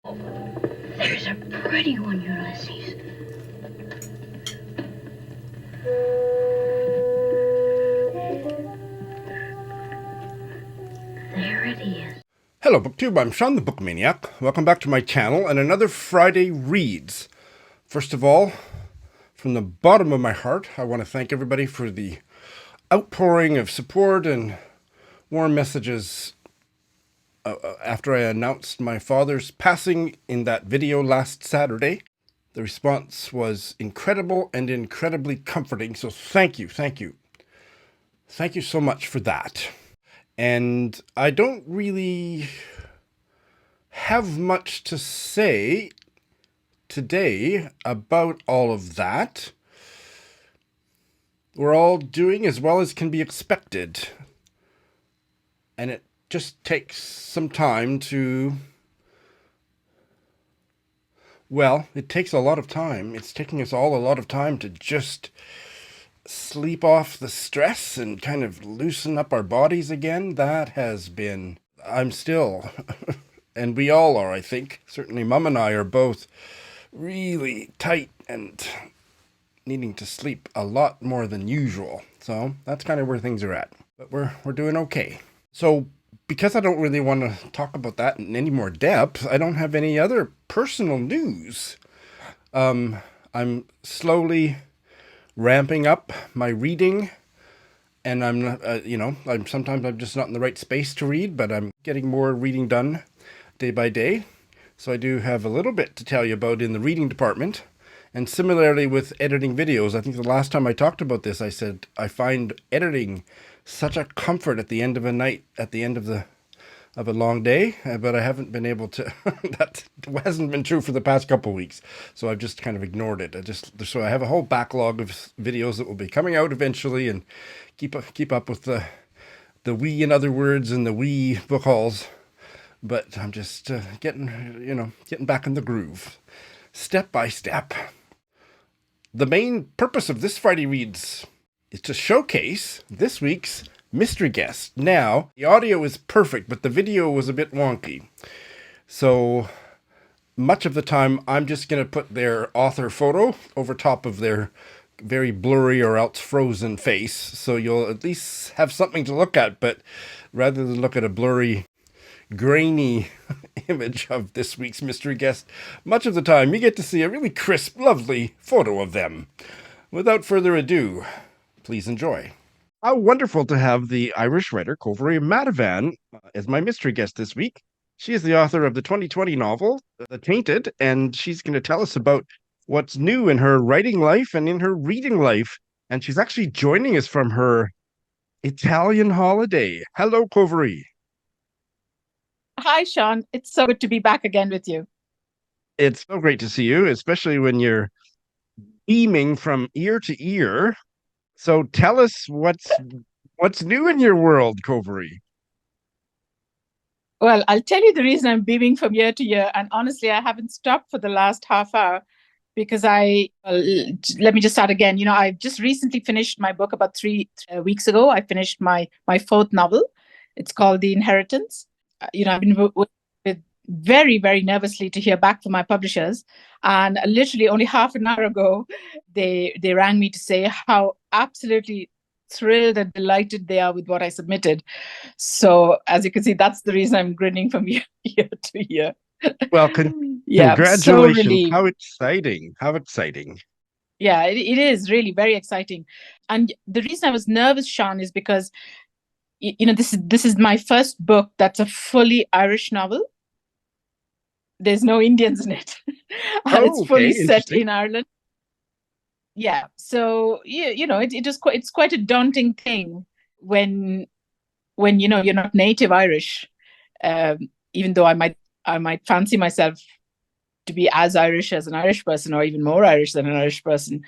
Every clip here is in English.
There's a pretty one, Ulysses. There it is. Hello BookTube, I'm Sean the Book Maniac. Welcome back to my channel and another Friday Reads. First of all, from the bottom of my heart, I want to thank everybody for the outpouring of support and warm messages after I announced my father's passing in that video last Saturday. The response was incredible and incredibly comforting, so thank you. Thank you so much for that. And I don't really have much to say today about all of that. We're all doing as well as can be expected. And it just takes some time to... Well, it takes a lot of time. It's taking us all a lot of time to just sleep off the stress and kind of loosen up our bodies again. That has been... I'm still... and we all are, I think. Certainly Mum and I are both really tight and needing to sleep a lot more than usual. So that's kind of where things are at. But we're doing okay. So because I don't really want to talk about that in any more depth, I don't have any other personal news. I'm slowly ramping up my reading, and I'm sometimes I'm just not in the right space to read, but I'm getting more reading done day by day. So I do have a little bit to tell you about in the reading department. And similarly with editing videos, I think the last time I talked about this, I said I find editing such a comfort at the end of a night, at the end of a long day, but I haven't been able to. That hasn't been true for the past couple of weeks, so I've just kind of ignored it. So I have a whole backlog of videos that will be coming out eventually, and keep up with the wee in other words and the wee book hauls. But I'm just getting back in the groove, step by step. The main purpose of this Friday Reads is to showcase this week's mystery guest. Now, the audio is perfect, but the video was a bit wonky. So much of the time, I'm just going to put their author photo over top of their very blurry or else frozen face. So you'll at least have something to look at, but rather than look at a blurry, grainy image of this week's mystery guest, much of the time you get to see a really crisp, lovely photo of them. Without further ado, please enjoy. How wonderful to have the Irish writer Coveri Madavan as my mystery guest this week. She is the author of the 2020 novel, The Tainted, and she's going to tell us about what's new in her writing life and in her reading life. And she's actually joining us from her Italian holiday. Hello, Coveri. Hi, Sean. It's so good to be back again with you. It's so great to see you, especially when you're beaming from ear to ear. So tell us what's new in your world, Coveri. Well, I'll tell you the reason I'm beaming from year to year. And honestly, I haven't stopped for the last half hour because let me just start again. I've just recently finished my book about 3 weeks ago. I finished my fourth novel. It's called The Inheritance. I've been with very, very nervously to hear back from my publishers. And literally only half an hour ago, they rang me to say how absolutely thrilled and delighted they are with what I submitted. So as you can see, that's the reason I'm grinning from year to year. Well, yeah, congratulations. So How exciting. How exciting. Yeah, it is really very exciting. And the reason I was nervous, Sean, is because this is my first book that's a fully Irish novel. There's no Indians in it. And it's fully set in Ireland. Yeah. So it's quite a daunting thing when you're not native Irish, even though I might fancy myself to be as Irish as an Irish person, or even more Irish than an Irish person.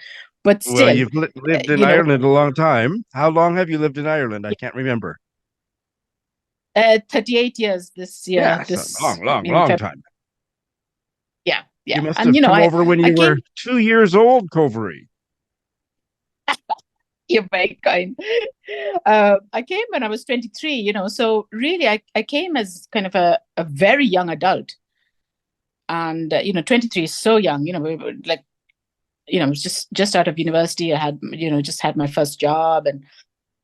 But still, well, you've lived in Ireland a long time. How long have you lived in Ireland? I can't remember. 38 years this year. Yeah, that's a long time. Yeah. You must have come over when you were 2 years old, Coveri. You're very kind. I came when I was 23, so really I came as kind of a very young adult. And 23 is so young. We were like, I was just out of university. I had just had my first job,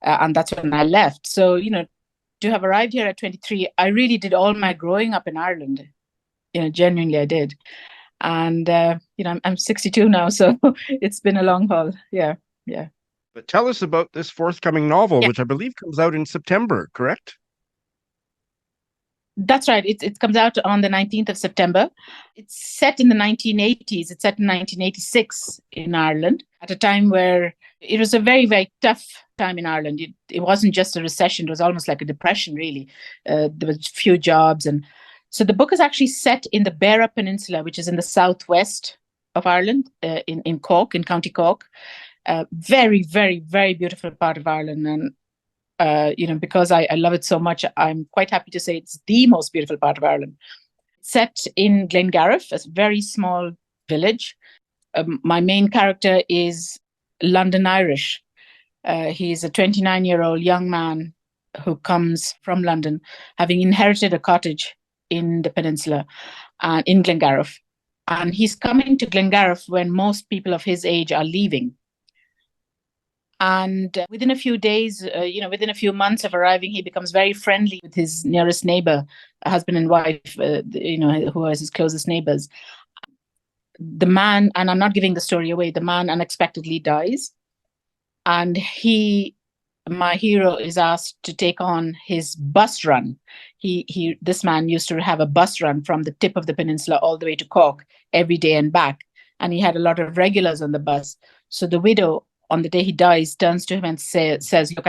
and that's when I left. So to have arrived here at 23, I really did all my growing up in Ireland. Genuinely, I did. And I'm 62 now, so it's been a long haul. Yeah. But tell us about this forthcoming novel, Yeah. which I believe comes out in September, correct? That's right. It comes out on the 19th of September. It's set in the 1980s. It's set in 1986 in Ireland, at a time where it was a very, very tough time in Ireland. It wasn't just a recession. It was almost like a depression, really. There was few jobs. And so the book is actually set in the Beara Peninsula, which is in the southwest of Ireland, in Cork, in County Cork. Very, very, very beautiful part of Ireland. And because I love it so much, I'm quite happy to say it's the most beautiful part of Ireland. Set in Glengariff, a very small village. My main character is London Irish. He's a 29-year-old young man who comes from London, having inherited a cottage in the peninsula, in Glengariff. And he's coming to Glengariff when most people of his age are leaving. And within a few days, within a few months of arriving, he becomes very friendly with his nearest neighbor, a husband and wife, who are his closest neighbors. The man, and I'm not giving the story away, the man unexpectedly dies. And my hero is asked to take on his bus run. This man used to have a bus run from the tip of the peninsula all the way to Cork every day and back. And he had a lot of regulars on the bus. So the widow, on the day he dies, turns to him and says, look,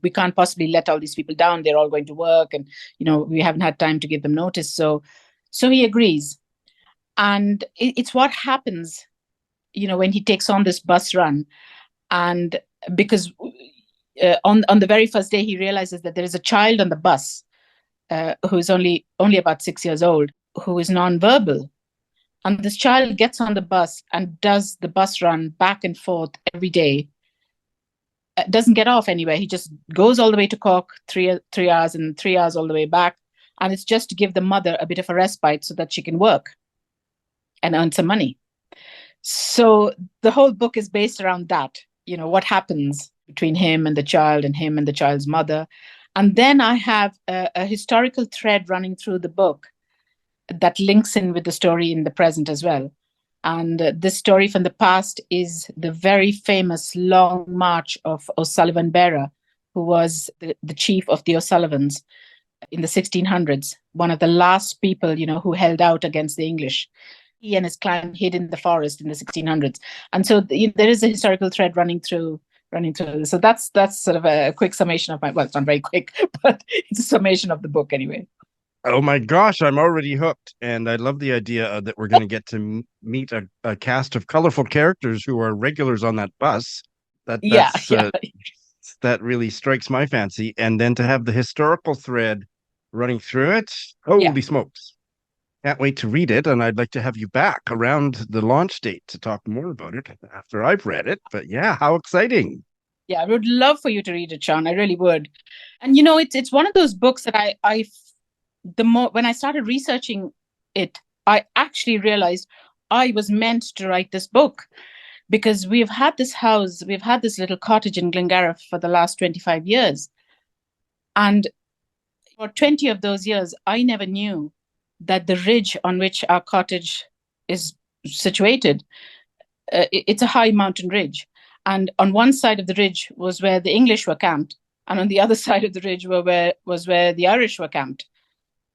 we can't possibly let all these people down. They're all going to work, and we haven't had time to give them notice. So he agrees. And it's what happens, when he takes on this bus run. And because on the very first day, he realizes that there is a child on the bus who is only about 6 years old, who is nonverbal. And this child gets on the bus and does the bus run back and forth every day. Doesn't get off anywhere. He just goes all the way to Cork, 3 hours, and 3 hours all the way back. And it's just to give the mother a bit of a respite so that she can work and earn some money. So the whole book is based around that, what happens between him and the child, and him and the child's mother. And then I have a historical thread running through the book that links in with the story in the present as well. And this story from the past is the very famous Long March of O'Sullivan Beara, who was the chief of the O'Sullivans in the 1600s, one of the last people, who held out against the English. He and his clan hid in the forest in the 1600s. And so there is a historical thread running through. So that's sort of a quick summation of well, it's not very quick, but it's a summation of the book anyway. Oh my gosh, I'm already hooked. And I love the idea that we're going to get to meet a cast of colorful characters who are regulars on that bus. That really strikes my fancy. And then to have the historical thread running through it, holy smokes. Can't wait to read it. And I'd like to have you back around the launch date to talk more about it after I've read it. But yeah, how exciting. Yeah, I would love for you to read it, Sean. I really would. And it's one of those books that when I started researching it, I actually realized I was meant to write this book, because we've had this little cottage in Glengariff for the last 25 years. And for 20 of those years, I never knew that the ridge on which our cottage is situated, it's a high mountain ridge. And on one side of the ridge was where the English were camped. And on the other side of the ridge was where the Irish were camped.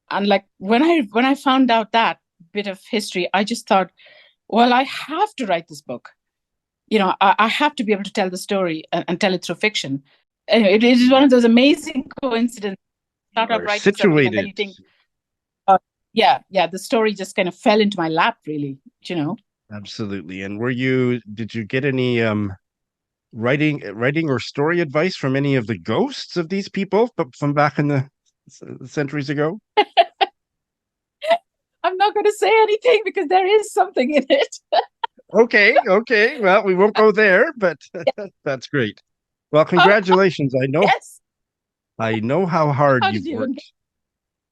And like when I found out that bit of history, I just thought, well, I have to write this book. I have to be able to tell the story and tell it through fiction. Anyway, it is one of those amazing coincidences. Start out writing something and then you think, the story just kind of fell into my lap, really. Absolutely. And did you get any writing or story advice from any of the ghosts of these people from back in the centuries ago? I'm not going to say anything because there is something in it. Okay. Well, we won't go there, but that's great. Well, congratulations. I know. Yes. I know how hard you've worked.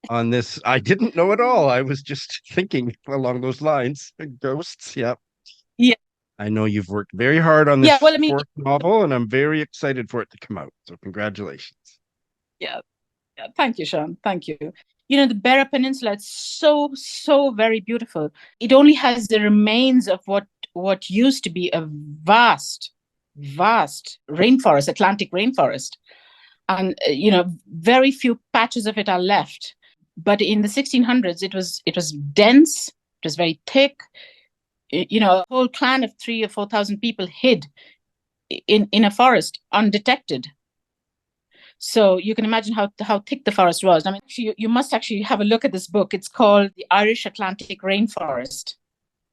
on this. I didn't know at all. I was just thinking along those lines. Ghosts, yeah. Yeah. I know you've worked very hard on Yeah. this Well, I mean, fourth novel, and I'm very excited for it to come out. So congratulations. yeah. Yeah. Thank you, Sean. Thank you. You know, the Beara Peninsula, it's so, so very beautiful. It only has the remains of what used to be a vast, vast rainforest, Atlantic rainforest. And very few patches of it are left. But in the 1600s, it was dense, it was very thick. A whole clan of 3,000 or 4,000 people hid in a forest undetected. So you can imagine how thick the forest was. I mean, actually, you must actually have a look at this book. It's called The Irish Atlantic Rainforest.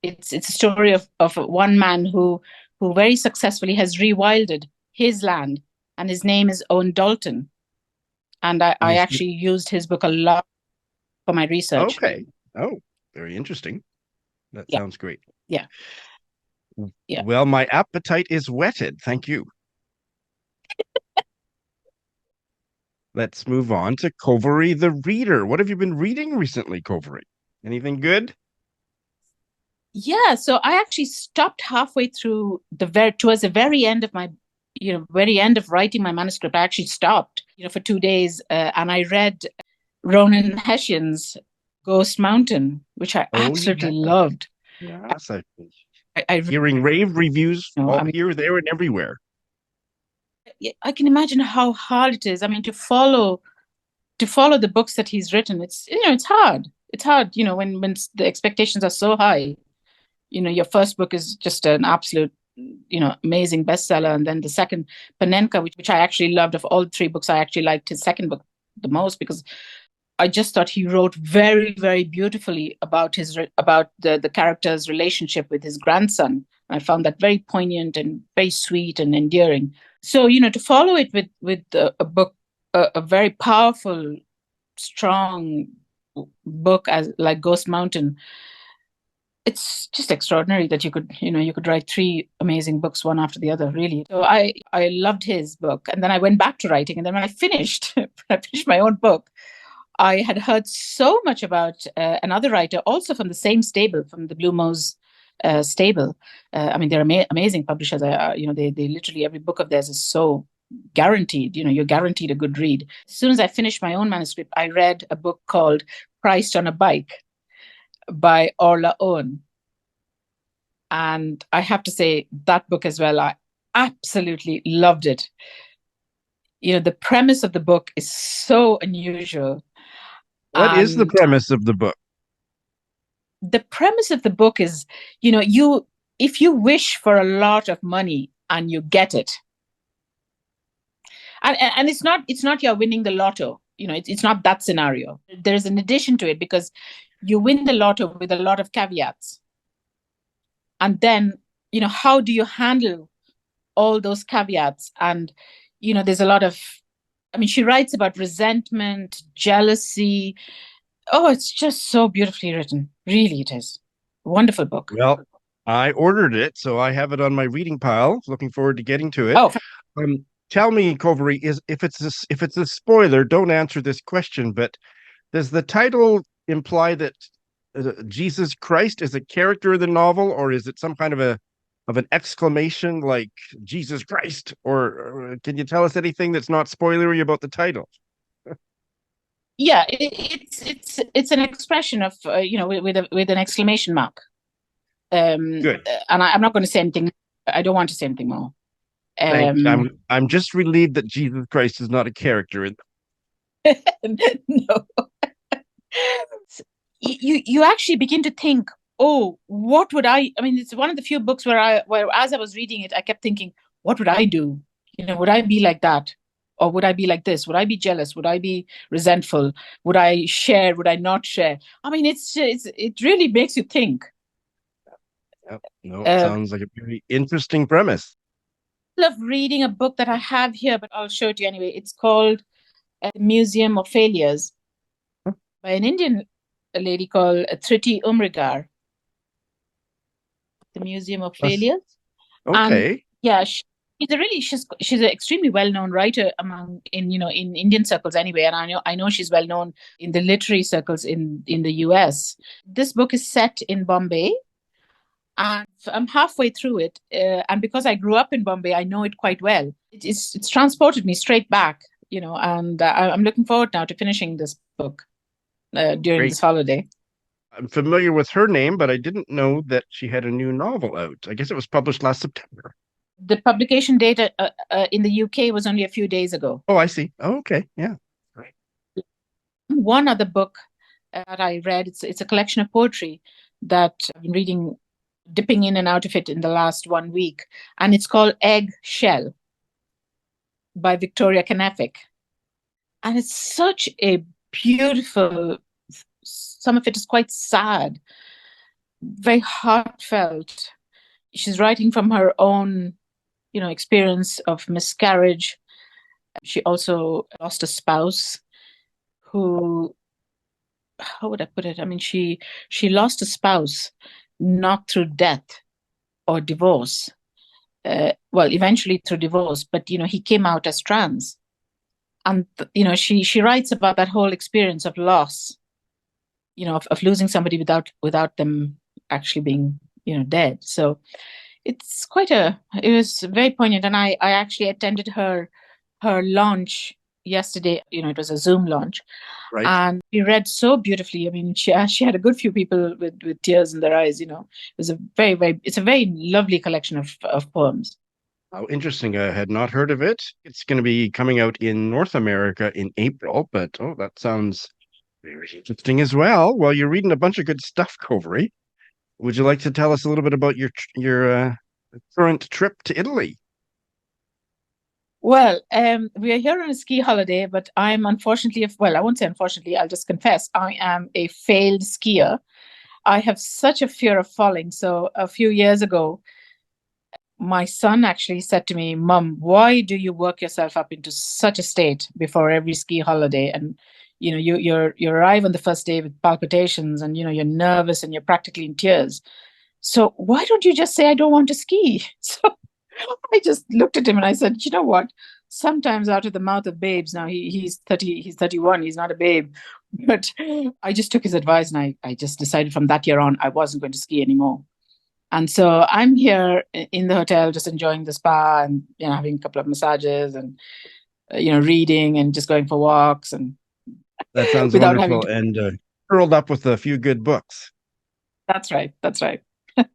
It's a story of one man who very successfully has rewilded his land, and his name is Owen Daltun. And I actually used his book a lot for my research. Okay. Oh, very interesting. That sounds great. Yeah. Yeah. Well, my appetite is whetted. Thank you. Let's move on to Covery the Reader. What have you been reading recently, Covery? Anything good? Yeah, so I actually stopped halfway through towards the very end of my, very end of writing my manuscript. I actually stopped, for 2 days, and I read Rónán Hession's Ghost Mountain, which I absolutely loved. Yes, I hearing rave reviews here, there, and everywhere. I can imagine how hard it is. I mean, to follow the books that he's written, it's hard. It's hard, when the expectations are so high. Your first book is just an absolute, amazing bestseller, and then the second, Panenka, which I actually loved. Of all 3 books, I actually liked his second book the most, because I just thought he wrote very, very beautifully about the character's relationship with his grandson. I found that very poignant and very sweet and endearing. So, to follow it with a book, a very powerful, strong book like Ghost Mountain, it's just extraordinary that you could write 3 amazing books one after the other, really. So I loved his book, and then I went back to writing, and then when I finished my own book, I had heard so much about another writer, also from the same stable, from the Blue Mouse stable. I mean, they're amazing publishers. They literally, every book of theirs is so guaranteed. You're guaranteed a good read. As soon as I finished my own manuscript, I read a book called Christ on a Bike by Orla Owen. And I have to say, that book as well, I absolutely loved it. The premise of the book is so unusual. What is the premise of the book? The premise of the book is, if you wish for a lot of money and you get it, and it's not you're winning the lotto, it's not that scenario. There's an addition to it, because you win the lotto with a lot of caveats. And then, how do you handle all those caveats? And, there's a lot of, she writes about resentment, jealousy. Oh, it's just so beautifully written. Really, it is. Wonderful book. Well, I ordered it, so I have it on my reading pile. Looking forward to getting to it. Oh, tell me, Covery, if it's a spoiler, don't answer this question, but does the title imply that Jesus Christ is a character in the novel, or is it some kind of an exclamation like Jesus Christ? Or can you tell us anything that's not spoilery about the title? Yeah, it's an expression of with an exclamation mark. Good. And I'm not going to say anything. I don't want to say anything more. I'm just relieved that Jesus Christ is not a character in. No. You actually begin to think, oh, what would I mean, it's one of the few books where as I was reading it, I kept thinking, what would I do? Would I be like that? Or would I be like this? Would I be jealous? Would I be resentful? Would I share? Would I not share? I mean, it really makes you think. No, it sounds like a very interesting premise. I love reading a book that I have here, but I'll show it to you anyway. It's called Museum of Failures by an Indian lady called Thriti Umrigar. The Museum of Failures. Okay. And yeah, She's an extremely well known writer in Indian circles anyway, and I know she's well known in the literary circles in the US. This book is set in Bombay, and I'm halfway through it, and because I grew up in Bombay, I know it quite well. It's transported me straight back, and I'm looking forward now to finishing this book during Great. this holiday. I'm familiar with her name, but I didn't know that she had a new novel out. I guess it was published last September. The publication date in the UK was only a few days ago. Oh, I see. Oh, okay. Yeah. Right. One other book that I read, it's a collection of poetry that I've been reading, dipping in and out of it in the last 1 week, and it's called Egg Shell by Victoria Knefik. And it's such a beautiful, some of it is quite sad, very heartfelt. She's writing from her own, experience of miscarriage. She also lost a spouse who, how would I put it? I mean, she lost a spouse not through death or divorce. Well, eventually through divorce, but he came out as trans, and she writes about that whole experience of loss, of losing somebody without them actually being dead. So it was very poignant, and I actually attended her launch yesterday. It was a Zoom launch, Right. and she read so beautifully. I mean, she had a good few people with tears in their eyes. It was it's a very lovely collection of poems. How interesting. I had not heard of it. It's going to be coming out in North America in April, but that sounds very interesting as well. Well, you're reading a bunch of good stuff, Covery. Would you like to tell us a little bit about your current trip to Italy? Well, we are here on a ski holiday, but I'm unfortunately, I won't say unfortunately, I'll just confess, I am a failed skier. I have such a fear of falling. So a few years ago, my son actually said to me, "Mom, why do you work yourself up into such a state before every ski holiday? And you arrive on the first day with palpitations, and you're nervous and you're practically in tears. So why don't you just say I don't want to ski?" So I just looked at him and I said, "You know what? Sometimes out of the mouth of babes." Now he's 30, he's 31, he's not a babe. But I just took his advice, and I just decided from that year on I wasn't going to ski anymore. And so I'm here in the hotel just enjoying the spa and having a couple of massages and reading and just going for walks. And that sounds without wonderful, and curled up with a few good books. That's right.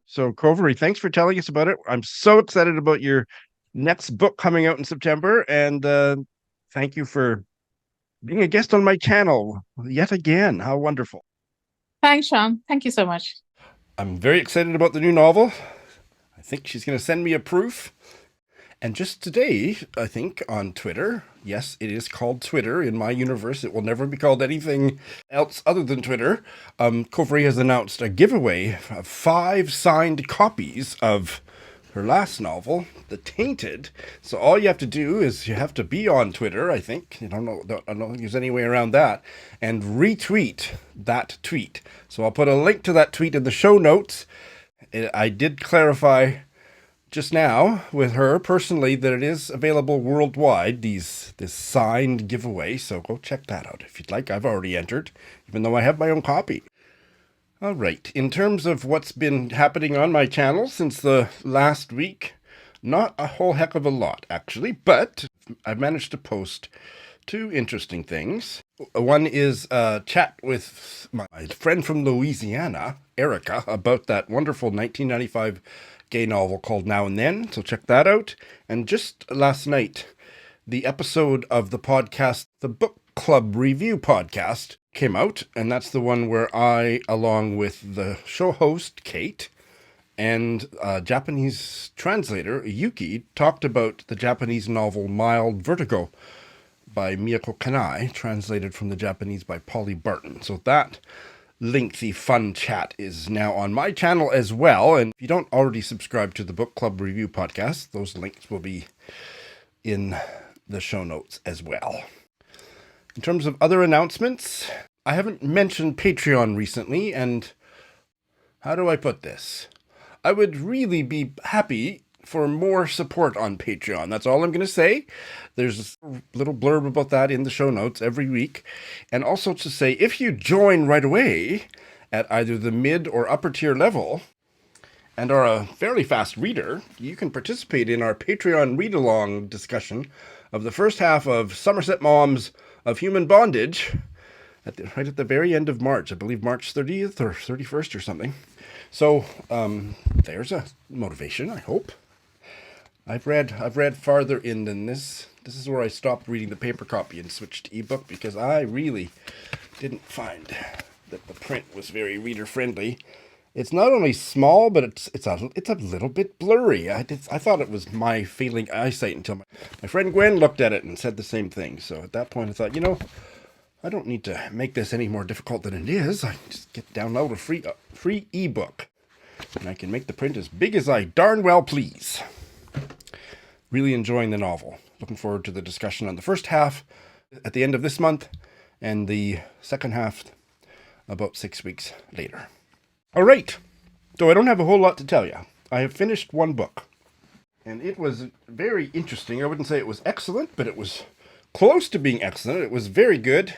So, Covery, thanks for telling us about it. I'm so excited about your next book coming out in September, and thank you for being a guest on my channel yet again. How wonderful. Thanks, Sean. Thank you so much. I'm very excited about the new novel. I think she's going to send me a proof. And just today, I think, on Twitter, yes, it is called Twitter in my universe. It will never be called anything else other than Twitter. Covery has announced a giveaway of 5 signed copies of her last novel, The Tainted. So all you have to do is you have to be on Twitter, I think. I don't think there's any way around that. And retweet that tweet. So I'll put a link to that tweet in the show notes. I did clarify just now with her personally that it is available worldwide, this signed giveaway. So go check that out if you'd like. I've already entered, even though I have my own copy. All right, in terms of what's been happening on my channel since the last week, not a whole heck of a lot, actually, but I've managed to post 2 interesting things. One is a chat with my friend from Louisiana, Erica, about that wonderful 1995 gay novel called Now and Then, so check that out. And just last night, the episode of the podcast, the Book Club Review podcast, came out, and that's the one where I, along with the show host, Kate, and Japanese translator, Yuki, talked about the Japanese novel Mild Vertigo by Miyako Kanai, translated from the Japanese by Polly Barton. So that lengthy, fun chat is now on my channel as well. And if you don't already subscribe to the Book Club Review podcast, those links will be in the show notes as well. In terms of other announcements, I haven't mentioned Patreon recently, and how do I put this? I would really be happy for more support on Patreon. That's all I'm going to say. There's a little blurb about that in the show notes every week. And also to say, if you join right away at either the mid or upper tier level and are a fairly fast reader, you can participate in our Patreon read-along discussion of the first half of Somerset Maugham's Of Human Bondage right at the very end of March. I believe March 30th or 31st or something. So there's a motivation, I hope. I've read farther in than this. This is where I stopped reading the paper copy and switched to ebook because I really didn't find that the print was very reader friendly. It's not only small, but it's a little bit blurry. I thought it was my failing eyesight until my friend Gwen looked at it and said the same thing. So at that point I thought, I don't need to make this any more difficult than it is. I can just download a free ebook, and I can make the print as big as I darn well please. Really enjoying the novel. Looking forward to the discussion on the first half at the end of this month, and the second half about 6 weeks later. All right, so I don't have a whole lot to tell you. I have finished one book, and it was very interesting. I wouldn't say it was excellent, but it was close to being excellent. It was very good.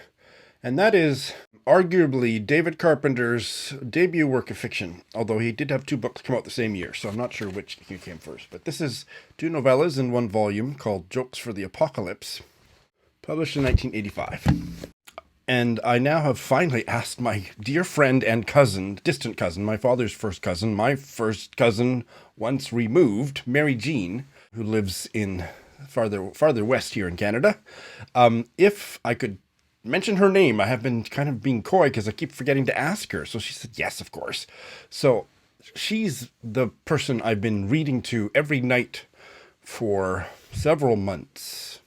And that is arguably David Carpenter's debut work of fiction, although he did have 2 books come out the same year, so I'm not sure which came first. But this is 2 novellas in 1 volume called Jokes for the Apocalypse, published in 1985. And I now have finally asked my dear friend and cousin, distant cousin, my father's first cousin, my first cousin once removed, Mary Jean, who lives in farther west here in Canada, if I could mention her name. I have been kind of being coy because I keep forgetting to ask her. So she said, yes, of course. So she's the person I've been reading to every night for several months.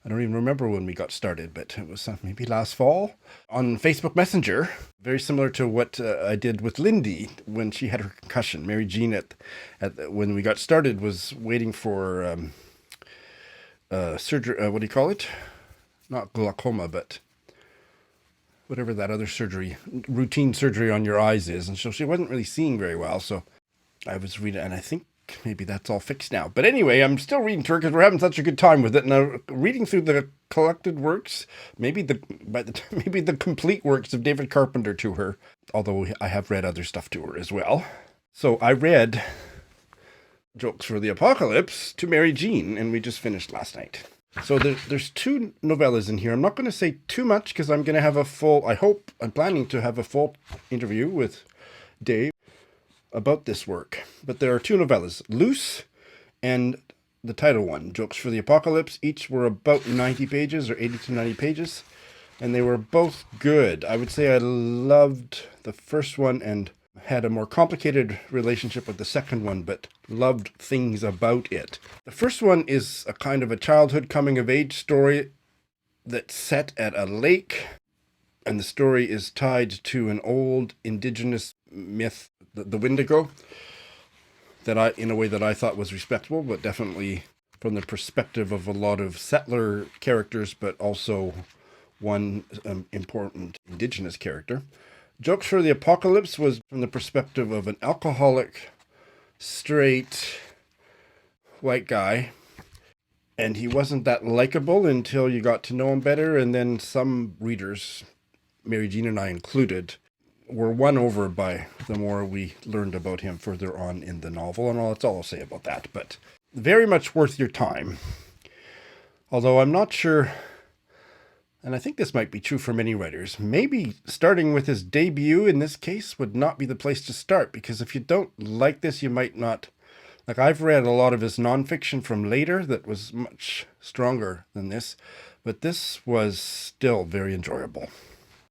I don't even remember when we got started, but it was maybe last fall on Facebook Messenger. Very similar to what I did with Lindy when she had her concussion. Mary Jean when we got started was waiting for surgery. What do you call it? Not glaucoma, but whatever that other surgery, routine surgery on your eyes is. And so she wasn't really seeing very well. So I was reading, and I think maybe that's all fixed now. But anyway, I'm still reading to her because we're having such a good time with it. Now, reading through the collected works, maybe the complete works of David Carpenter to her, although I have read other stuff to her as well. So I read Jokes for the Apocalypse to Mary Jean, and we just finished last night. So there's 2 novellas in here. I'm not going to say too much because I'm going to have I'm planning to have a full interview with Dave about this work. But there are 2 novellas, Loose and the title one, Jokes for the Apocalypse. Each were about 90 pages or 80 to 90 pages, and they were both good. I would say I loved the first one and had a more complicated relationship with the second one, but loved things about it. The first one is a kind of a childhood coming-of-age story that's set at a lake, and the story is tied to an old indigenous myth, the Wendigo, in a way that I thought was respectable, but definitely from the perspective of a lot of settler characters, but also one important indigenous character. Jokes for the Apocalypse was from the perspective of an alcoholic, straight, white guy. And he wasn't that likable until you got to know him better. And then some readers, Mary Jean and I included, were won over by the more we learned about him further on in the novel. And that's all I'll say about that. But very much worth your time. Although I'm not sure... And I think this might be true for many writers. Maybe starting with his debut in this case would not be the place to start, because if you don't like this, you might not. Like, I've read a lot of his nonfiction from later that was much stronger than this, but this was still very enjoyable.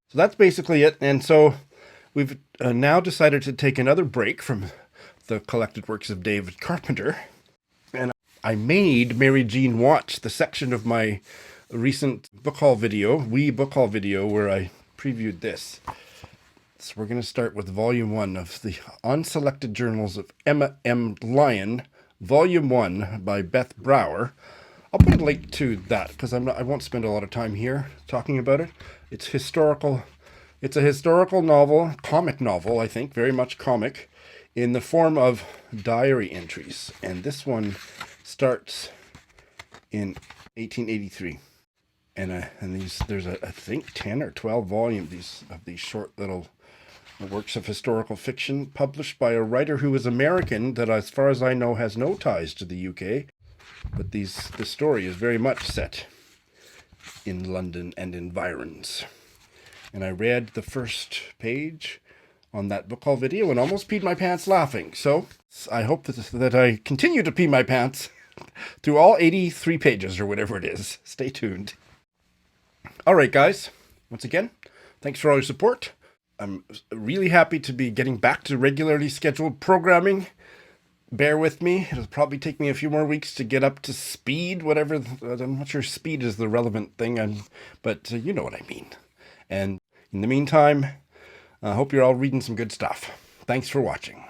So that's basically it. And so we've now decided to take another break from the collected works of David Carpenter. And I made Mary Jean watch the section of my recent book haul video, where I previewed this. So we're going to start with Volume 1 of the Unselected Journals of Emma M. Lyon, Volume 1 by Beth Brower. I'll put a link to that because I won't spend a lot of time here talking about it. It's historical. It's a historical novel, comic novel, I think, very much comic, in the form of diary entries. And this one starts in 1883. And there's I think 10 or 12 volumes of these short little works of historical fiction published by a writer who is American that, as far as I know, has no ties to the UK. But the story is very much set in London and environs. And I read the first page on that book haul video and almost peed my pants laughing. So I hope that I continue to pee my pants through all 83 pages or whatever it is. Stay tuned. All right, guys. Once again, thanks for all your support. I'm really happy to be getting back to regularly scheduled programming. Bear with me. It'll probably take me a few more weeks to get up to speed, whatever. I'm not sure speed is the relevant thing, but you know what I mean. And in the meantime, I hope you're all reading some good stuff. Thanks for watching.